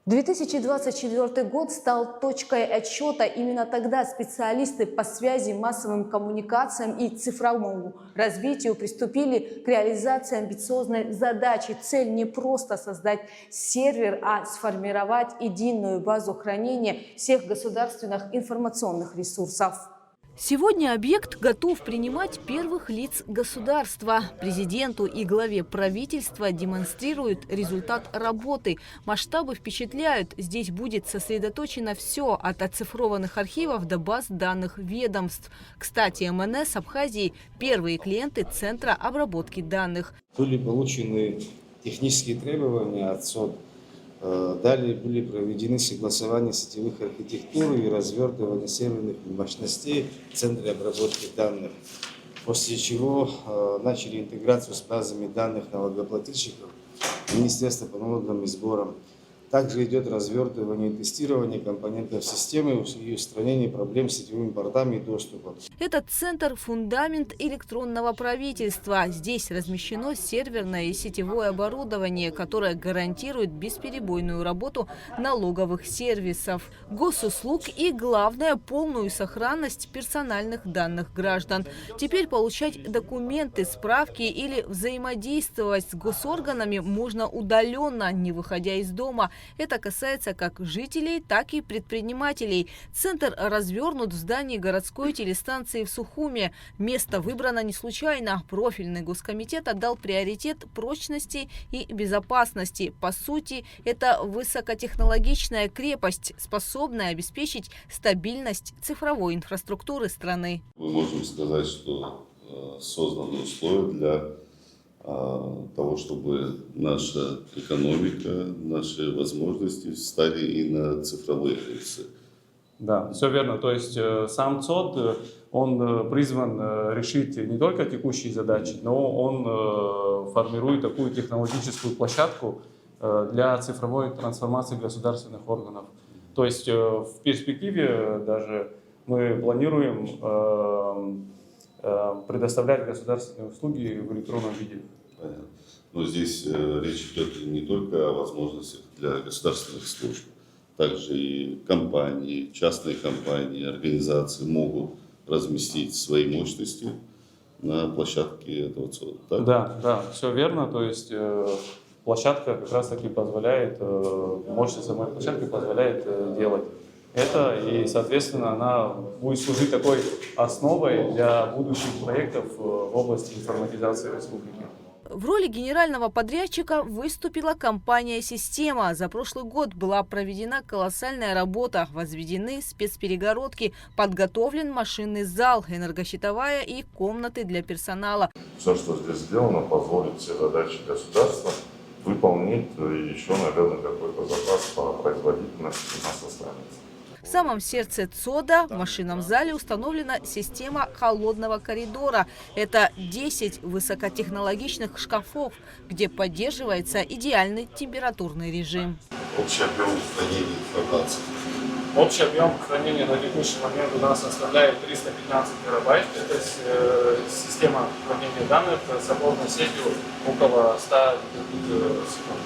2024 год стал точкой отсчета. Именно тогда специалисты по связи, массовым коммуникациям и цифровому развитию приступили к реализации амбициозной задачи. Цель не просто создать сервер, а сформировать единую базу хранения всех государственных информационных ресурсов. Сегодня объект готов принимать первых лиц государства. Президенту и главе правительства демонстрируют результат работы. Масштабы впечатляют. Здесь будет сосредоточено все, от оцифрованных архивов до баз данных ведомств. Кстати, МНС Абхазии – первые клиенты Центра обработки данных. Были получены технические требования от СОД. Далее были проведены согласования сетевых архитектур и развертывания серверных мощностей в Центре обработки данных, после чего начали интеграцию с базами данных налогоплательщиков Министерства по налогам и сборам. Также идет развертывание и тестирование компонентов системы и устранение проблем с сетевыми портами и доступом. Этот центр – фундамент электронного правительства. Здесь размещено серверное и сетевое оборудование, которое гарантирует бесперебойную работу налоговых сервисов, госуслуг и, главное, полную сохранность персональных данных граждан. Теперь получать документы, справки или взаимодействовать с госорганами можно удаленно, не выходя из дома. Это касается как жителей, так и предпринимателей. Центр развернут в здании городской телестанции в Сухуме. Место выбрано не случайно. Профильный госкомитет отдал приоритет прочности и безопасности. По сути, это высокотехнологичная крепость, способная обеспечить стабильность цифровой инфраструктуры страны. Мы можем сказать, что созданы условия для того, чтобы наша экономика, наши возможности стали и на цифровые рельсы. Да, все верно. То есть сам ЦОД, он призван решить не только текущие задачи, но он формирует такую технологическую площадку для цифровой трансформации государственных органов. То есть в перспективе даже мы планируем предоставлять государственные услуги в электронном виде. Понятно. Но здесь речь идет не только о возможностях для государственных служб, также и компании, частные компании, организации могут разместить свои мощности на площадке этого ЦОДа. Да, все верно. То есть площадка как раз таки позволяет, мощность самой площадки позволяет делать это, и, соответственно, она будет служить такой основой для будущих проектов в области информатизации республики. В роли генерального подрядчика выступила компания «Система». За прошлый год была проведена колоссальная работа. Возведены спецперегородки, подготовлен машинный зал, энергощитовая и комнаты для персонала. Все, что здесь сделано, позволит все задачи государства выполнить, и еще, наверное, какой-то запас по производительности у нас останется. В самом сердце ЦОДа, в машинном зале, установлена система холодного коридора. Это 10 высокотехнологичных шкафов, где поддерживается идеальный температурный режим. Общий объем хранения информации. Общий объем хранения на текущий момент у нас составляет 315 терабайт. Это система хранения данных с оборотной сетью около 100 секунд.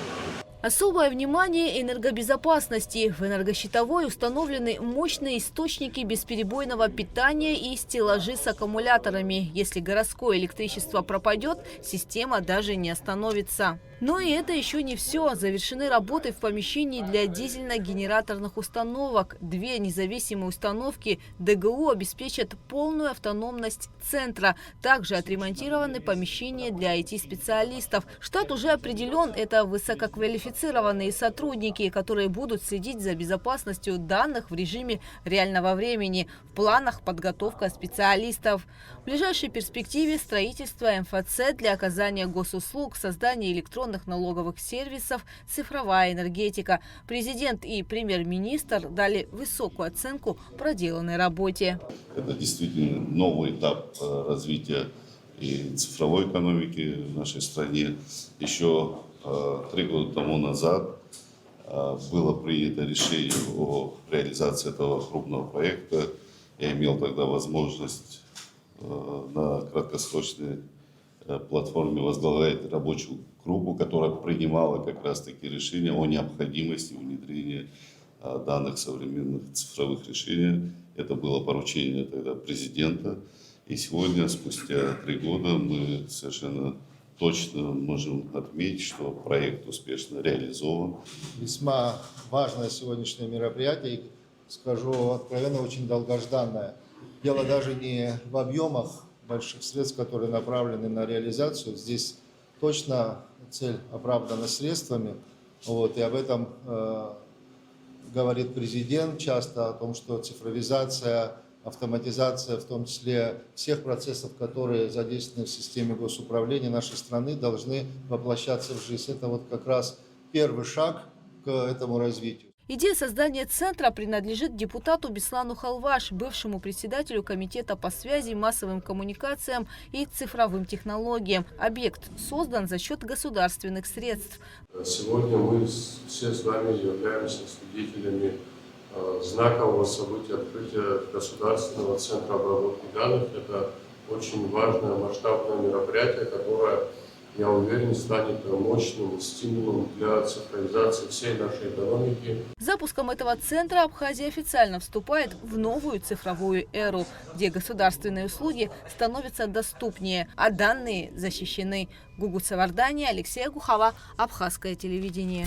Особое внимание энергобезопасности. В энергощитовой установлены мощные источники бесперебойного питания и стеллажи с аккумуляторами. Если городское электричество пропадет, система даже не остановится. Но и это еще не все. Завершены работы в помещении для дизельно-генераторных установок. 2 независимые установки ДГУ обеспечат полную автономность центра. Также отремонтированы помещения для IT-специалистов. Штат уже определен. Это высококвалифицированные сотрудники, которые будут следить за безопасностью данных в режиме реального времени. В планах подготовка специалистов. В ближайшей перспективе строительство МФЦ для оказания госуслуг, создание электронных налоговых сервисов, цифровая энергетика. Президент и премьер-министр дали высокую оценку проделанной работе. Это действительно новый этап развития и цифровой экономики в нашей стране. Еще 3 года тому назад было принято решение о реализации этого крупного проекта. Я имел тогда возможность на краткосрочной платформе возглавляет рабочую группу, которая принимала как раз-таки решение о необходимости внедрения данных современных цифровых решений. Это было поручение тогда президента. И сегодня, спустя 3 года, мы совершенно точно можем отметить, что проект успешно реализован. Весьма важное сегодняшнее мероприятие, и, скажу откровенно, очень долгожданное. Дело даже не в объемах больших средств, которые направлены на реализацию. Здесь точно цель оправдана средствами. Вот, и об этом говорит президент часто, о том, что цифровизация, автоматизация, в том числе всех процессов, которые задействованы в системе госуправления нашей страны, должны воплощаться в жизнь. Это вот как раз первый шаг к этому развитию. Идея создания центра принадлежит депутату Беслану Халваш, бывшему председателю Комитета по связи, массовым коммуникациям и цифровым технологиям. Объект создан за счет государственных средств. Сегодня мы все с вами являемся свидетелями знакового события открытия Государственного центра обработки данных. Это очень важное масштабное мероприятие, которое, я уверен, станет мощным стимулом для цифровизации всей нашей экономики. Запуском этого центра Абхазия официально вступает в новую цифровую эру, где государственные услуги становятся доступнее, а данные защищены. Гугут Савардани, Алексей Гухава, Абхазское телевидение.